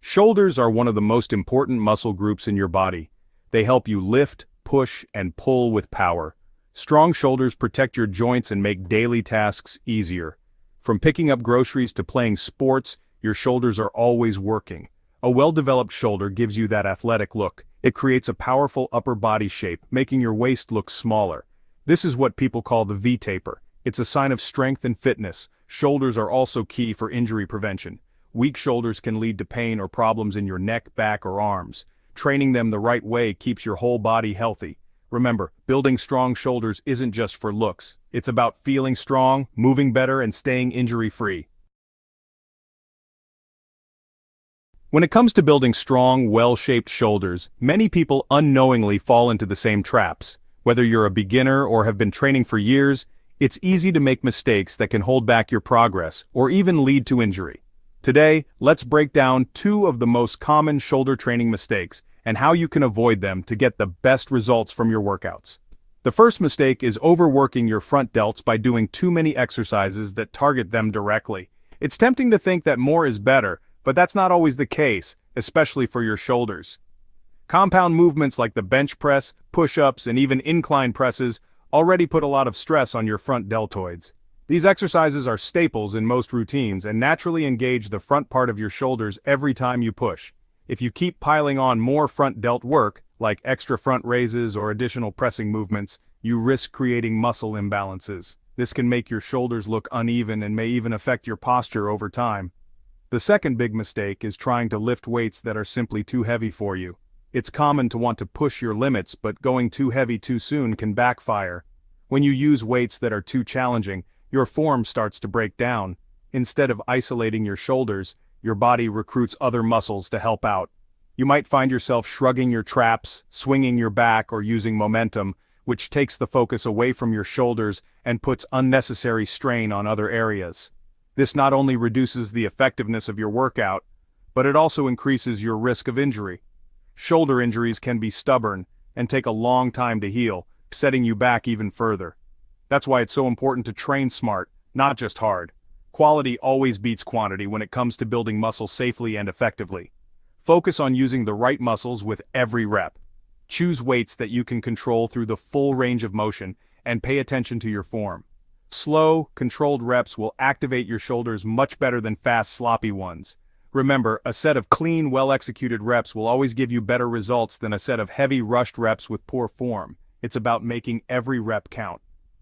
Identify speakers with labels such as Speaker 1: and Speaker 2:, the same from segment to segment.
Speaker 1: Shoulders are one of the most important muscle groups in your body. They help you lift, push, and pull with power. Strong shoulders protect your joints and make daily tasks easier. From picking up groceries to playing sports, your shoulders are always working. A well-developed shoulder gives you that athletic look. It creates a powerful upper body shape, making your waist look smaller. This is what people call the V-taper. It's a sign of strength and fitness. Shoulders are also key for injury prevention. Weak shoulders can lead to pain or problems in your neck, back, or arms. Training them the right way keeps your whole body healthy. Remember, building strong shoulders isn't just for looks. It's about feeling strong, moving better, and staying injury-free. When it comes to building strong, well-shaped shoulders, many people unknowingly fall into the same traps. Whether you're a beginner or have been training for years, it's easy to make mistakes that can hold back your progress or even lead to injury. Today, let's break down 2 of the most common shoulder training mistakes and how you can avoid them to get the best results from your workouts. The first mistake is overworking your front delts by doing too many exercises that target them directly. It's tempting to think that more is better, but that's not always the case, especially for your shoulders. Compound movements like the bench press, push-ups, and even incline presses already put a lot of stress on your front deltoids. These exercises are staples in most routines and naturally engage the front part of your shoulders every time you push. If you keep piling on more front delt work, like extra front raises or additional pressing movements, you risk creating muscle imbalances. This can make your shoulders look uneven and may even affect your posture over time. The second big mistake is trying to lift weights that are simply too heavy for you. It's common to want to push your limits, but going too heavy too soon can backfire. When you use weights that are too challenging, your form starts to break down. Instead of isolating your shoulders, your body recruits other muscles to help out. You might find yourself shrugging your traps, swinging your back, or using momentum, which takes the focus away from your shoulders and puts unnecessary strain on other areas. This not only reduces the effectiveness of your workout, but it also increases your risk of injury. Shoulder injuries can be stubborn and take a long time to heal, setting you back even further. That's why it's so important to train smart, not just hard. Quality always beats quantity when it comes to building muscle safely and effectively. Focus on using the right muscles with every rep. Choose weights that you can control through the full range of motion and pay attention to your form. Slow, controlled reps will activate your shoulders much better than fast, sloppy ones. Remember, a set of clean, well-executed reps will always give you better results than a set of heavy, rushed reps with poor form. It's about making every rep count.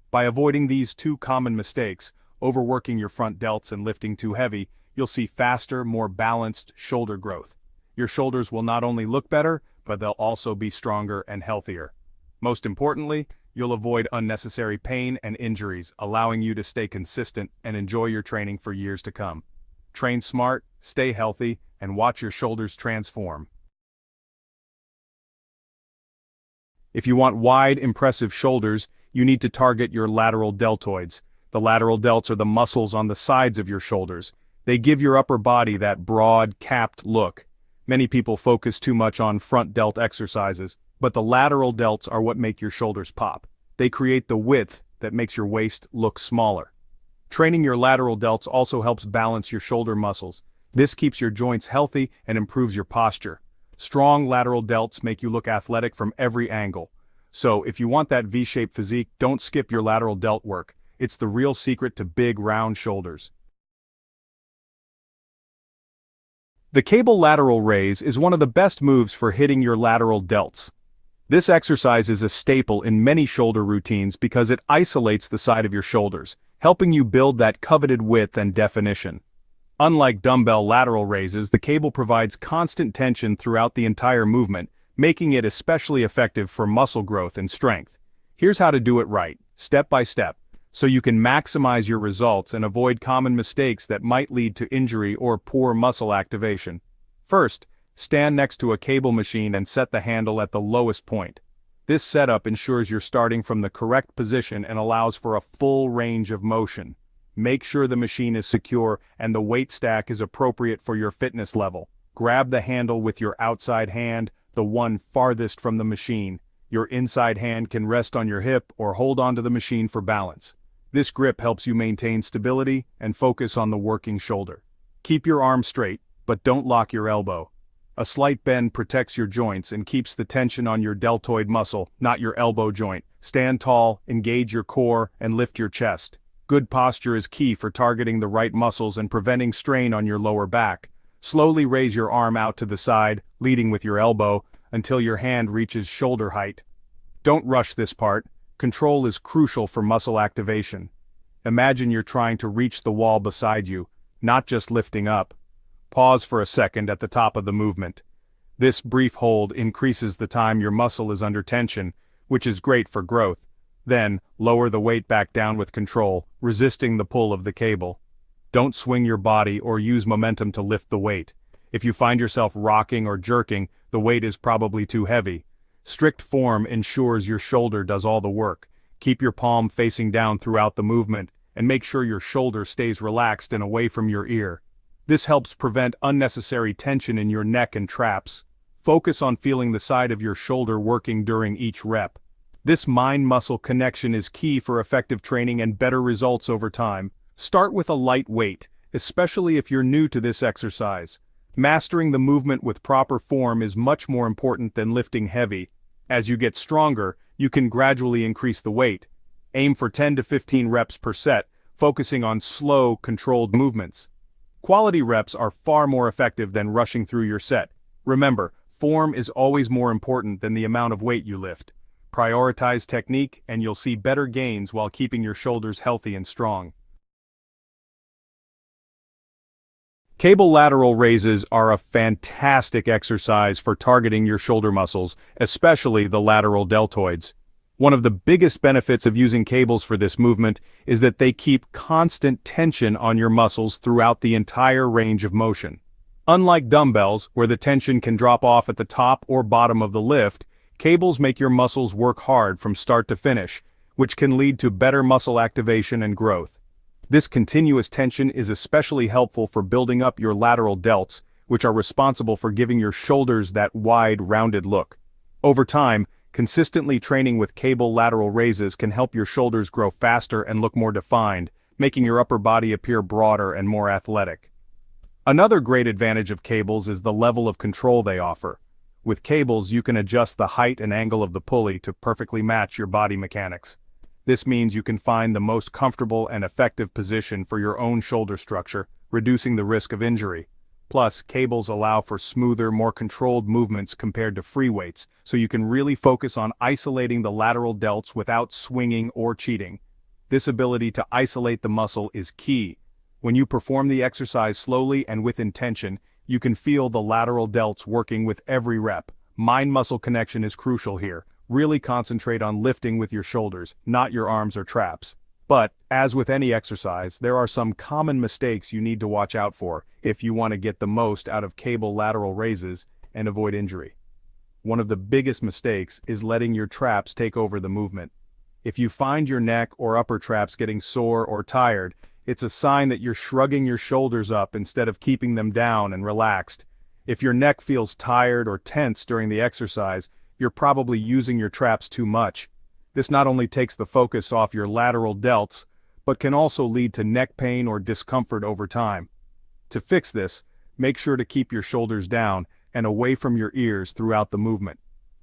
Speaker 1: By avoiding these 2 common mistakes, overworking your front delts and lifting too heavy, you'll see faster, more balanced shoulder growth. Your shoulders will not only look better, but they'll also be stronger and healthier. Most importantly, you'll avoid unnecessary pain and injuries, allowing you to stay consistent and enjoy your training for years to come. Train smart, stay healthy, and watch your shoulders transform. If you want wide, impressive shoulders, you need to target your lateral deltoids. The lateral delts are the muscles on the sides of your shoulders. They give your upper body that broad, capped look. Many people focus too much on front delt exercises, but the lateral delts are what make your shoulders pop. They create the width that makes your waist look smaller. Training your lateral delts also helps balance your shoulder muscles. This keeps your joints healthy and improves your posture. Strong lateral delts make you look athletic from every angle. So, if you want that V-shaped physique, don't skip your lateral delt work. It's the real secret to big, round shoulders. The cable lateral raise is one of the best moves for hitting your lateral delts. This exercise is a staple in many shoulder routines because it isolates the side of your shoulders, helping you build that coveted width and definition. Unlike dumbbell lateral raises, the cable provides constant tension throughout the entire movement, making it especially effective for muscle growth and strength. Here's how to do it right, step by step, so you can maximize your results and avoid common mistakes that might lead to injury or poor muscle activation. First, stand next to a cable machine and set the handle at the lowest point. This setup ensures you're starting from the correct position and allows for a full range of motion. Make sure the machine is secure and the weight stack is appropriate for your fitness level. Grab the handle with your outside hand, the one farthest from the machine. Your inside hand can rest on your hip or hold onto the machine for balance. This grip helps you maintain stability and focus on the working shoulder. Keep your arm straight, but don't lock your elbow. A slight bend protects your joints and keeps the tension on your deltoid muscle, not your elbow joint. Stand tall, engage your core, and lift your chest. Good posture is key for targeting the right muscles and preventing strain on your lower back. Slowly raise your arm out to the side, leading with your elbow, until your hand reaches shoulder height. Don't rush this part. Control is crucial for muscle activation. Imagine you're trying to reach the wall beside you, not just lifting up. Pause for a second at the top of the movement. This brief hold increases the time your muscle is under tension, which is great for growth. Then, lower the weight back down with control, resisting the pull of the cable. Don't swing your body or use momentum to lift the weight. If you find yourself rocking or jerking, the weight is probably too heavy. Strict form ensures your shoulder does all the work. Keep your palm facing down throughout the movement, and make sure your shoulder stays relaxed and away from your ear. This helps prevent unnecessary tension in your neck and traps. Focus on feeling the side of your shoulder working during each rep. This mind-muscle connection is key for effective training and better results over time. Start with a light weight, especially if you're new to this exercise. Mastering the movement with proper form is much more important than lifting heavy. As you get stronger, you can gradually increase the weight. Aim for 10 to 15 reps per set, focusing on slow, controlled movements. Quality reps are far more effective than rushing through your set. Remember, form is always more important than the amount of weight you lift. Prioritize technique and you'll see better gains while keeping your shoulders healthy and strong. Cable lateral raises are a fantastic exercise for targeting your shoulder muscles, especially the lateral deltoids. One of the biggest benefits of using cables for this movement is that they keep constant tension on your muscles throughout the entire range of motion. Unlike dumbbells, where the tension can drop off at the top or bottom of the lift, cables make your muscles work hard from start to finish, which can lead to better muscle activation and growth. This continuous tension is especially helpful for building up your lateral delts, which are responsible for giving your shoulders that wide, rounded look. Over time, consistently training with cable lateral raises can help your shoulders grow faster and look more defined, making your upper body appear broader and more athletic. Another great advantage of cables is the level of control they offer. With cables, you can adjust the height and angle of the pulley to perfectly match your body mechanics. This means you can find the most comfortable and effective position for your own shoulder structure, reducing the risk of injury. Plus, cables allow for smoother, more controlled movements compared to free weights, so you can really focus on isolating the lateral delts without swinging or cheating. This ability to isolate the muscle is key. When you perform the exercise slowly and with intention, you can feel the lateral delts working with every rep. Mind-muscle connection is crucial here. Really concentrate on lifting with your shoulders, not your arms or traps. But, as with any exercise, there are some common mistakes you need to watch out for if you want to get the most out of cable lateral raises and avoid injury. One of the biggest mistakes is letting your traps take over the movement. If you find your neck or upper traps getting sore or tired, it's a sign that you're shrugging your shoulders up instead of keeping them down and relaxed. If your neck feels tired or tense during the exercise, you're probably using your traps too much. This not only takes the focus off your lateral delts, but can also lead to neck pain or discomfort over time. To fix this, make sure to keep your shoulders down and away from your ears throughout the movement.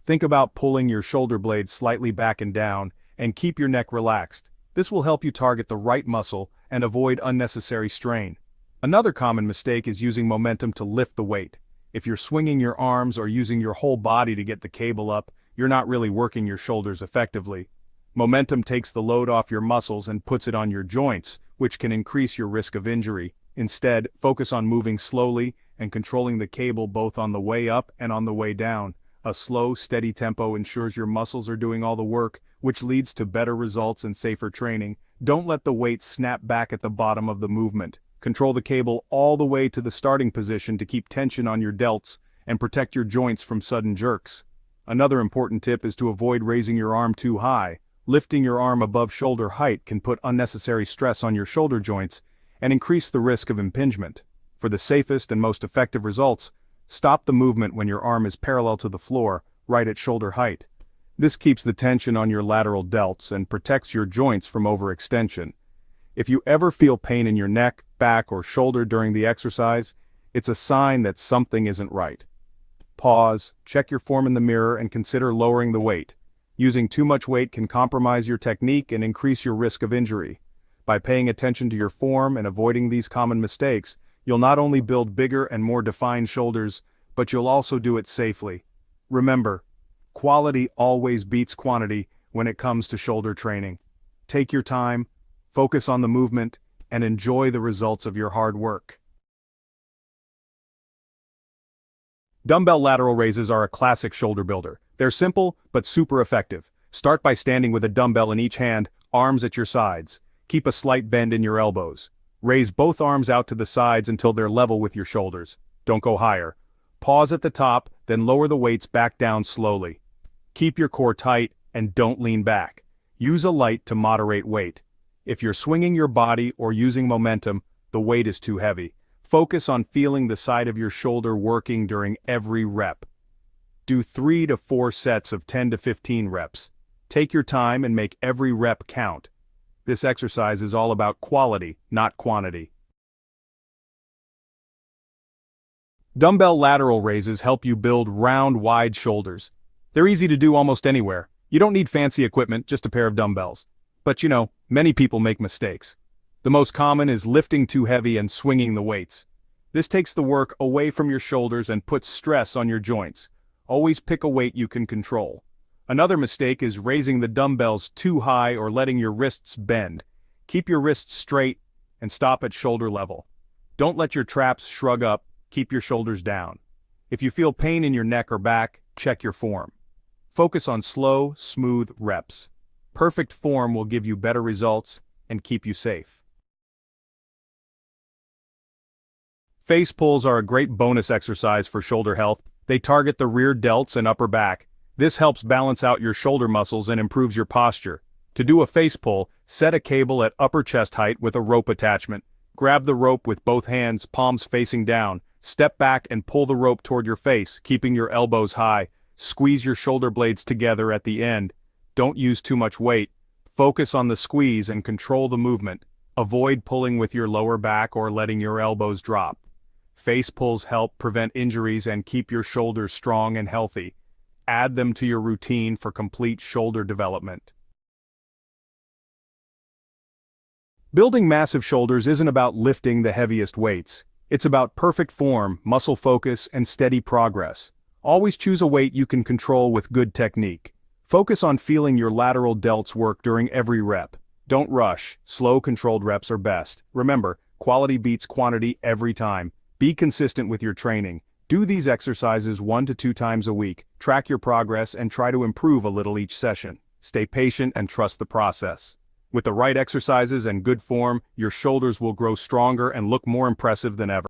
Speaker 1: Think about pulling your shoulder blades slightly back and down, and keep your neck relaxed. This will help you target the right muscle and avoid unnecessary strain. Another common mistake is using momentum to lift the weight. If you're swinging your arms or using your whole body to get the cable up, you're not really working your shoulders effectively. Momentum takes the load off your muscles and puts it on your joints, which can increase your risk of injury. Instead, focus on moving slowly and controlling the cable both on the way up and on the way down. A slow, steady tempo ensures your muscles are doing all the work, which leads to better results and safer training. Don't let the weight snap back at the bottom of the movement. Control the cable all the way to the starting position to keep tension on your delts and protect your joints from sudden jerks. Another important tip is to avoid raising your arm too high. Lifting your arm above shoulder height can put unnecessary stress on your shoulder joints and increase the risk of impingement. For the safest and most effective results, stop the movement when your arm is parallel to the floor, right at shoulder height. This keeps the tension on your lateral delts and protects your joints from overextension. If you ever feel pain in your neck, back, or shoulder during the exercise, it's a sign that something isn't right. Pause, check your form in the mirror and consider lowering the weight. Using too much weight can compromise your technique and increase your risk of injury. By paying attention to your form and avoiding these common mistakes, you'll not only build bigger and more defined shoulders, but you'll also do it safely. Remember, quality always beats quantity when it comes to shoulder training. Take your time, focus on the movement, and enjoy the results of your hard work. Dumbbell lateral raises are a classic shoulder builder. They're simple, but super effective. Start by standing with a dumbbell in each hand, arms at your sides. Keep a slight bend in your elbows. Raise both arms out to the sides until they're level with your shoulders. Don't go higher. Pause at the top, then lower the weights back down slowly. Keep your core tight and don't lean back. Use a light to moderate weight. If you're swinging your body or using momentum, the weight is too heavy. Focus on feeling the side of your shoulder working during every rep. Do 3 to 4 sets of 10 to 15 reps. Take your time and make every rep count. This exercise is all about quality, not quantity. Dumbbell lateral raises help you build round, wide shoulders. They're easy to do almost anywhere. You don't need fancy equipment, just a pair of dumbbells. But many people make mistakes. The most common is lifting too heavy and swinging the weights. This takes the work away from your shoulders and puts stress on your joints. Always pick a weight you can control. Another mistake is raising the dumbbells too high or letting your wrists bend. Keep your wrists straight and stop at shoulder level. Don't let your traps shrug up, keep your shoulders down. If you feel pain in your neck or back, check your form. Focus on slow, smooth reps. Perfect form will give you better results and keep you safe. Face pulls are a great bonus exercise for shoulder health. They target the rear delts and upper back. This helps balance out your shoulder muscles and improves your posture. To do a face pull, set a cable at upper chest height with a rope attachment. Grab the rope with both hands, palms facing down. Step back and pull the rope toward your face, keeping your elbows high. Squeeze your shoulder blades together at the end. Don't use too much weight. Focus on the squeeze and control the movement. Avoid pulling with your lower back or letting your elbows drop. Face pulls help prevent injuries and keep your shoulders strong and healthy. Add them to your routine for complete shoulder development. Building massive shoulders isn't about lifting the heaviest weights. It's about perfect form, muscle focus, and steady progress. Always choose a weight you can control with good technique. Focus on feeling your lateral delts work during every rep. Don't rush. Slow, controlled reps are best. Remember, quality beats quantity every time. Be consistent with your training. Do these exercises 1 to 2 times a week. Track your progress and try to improve a little each session. Stay patient and trust the process. With the right exercises and good form, your shoulders will grow stronger and look more impressive than ever.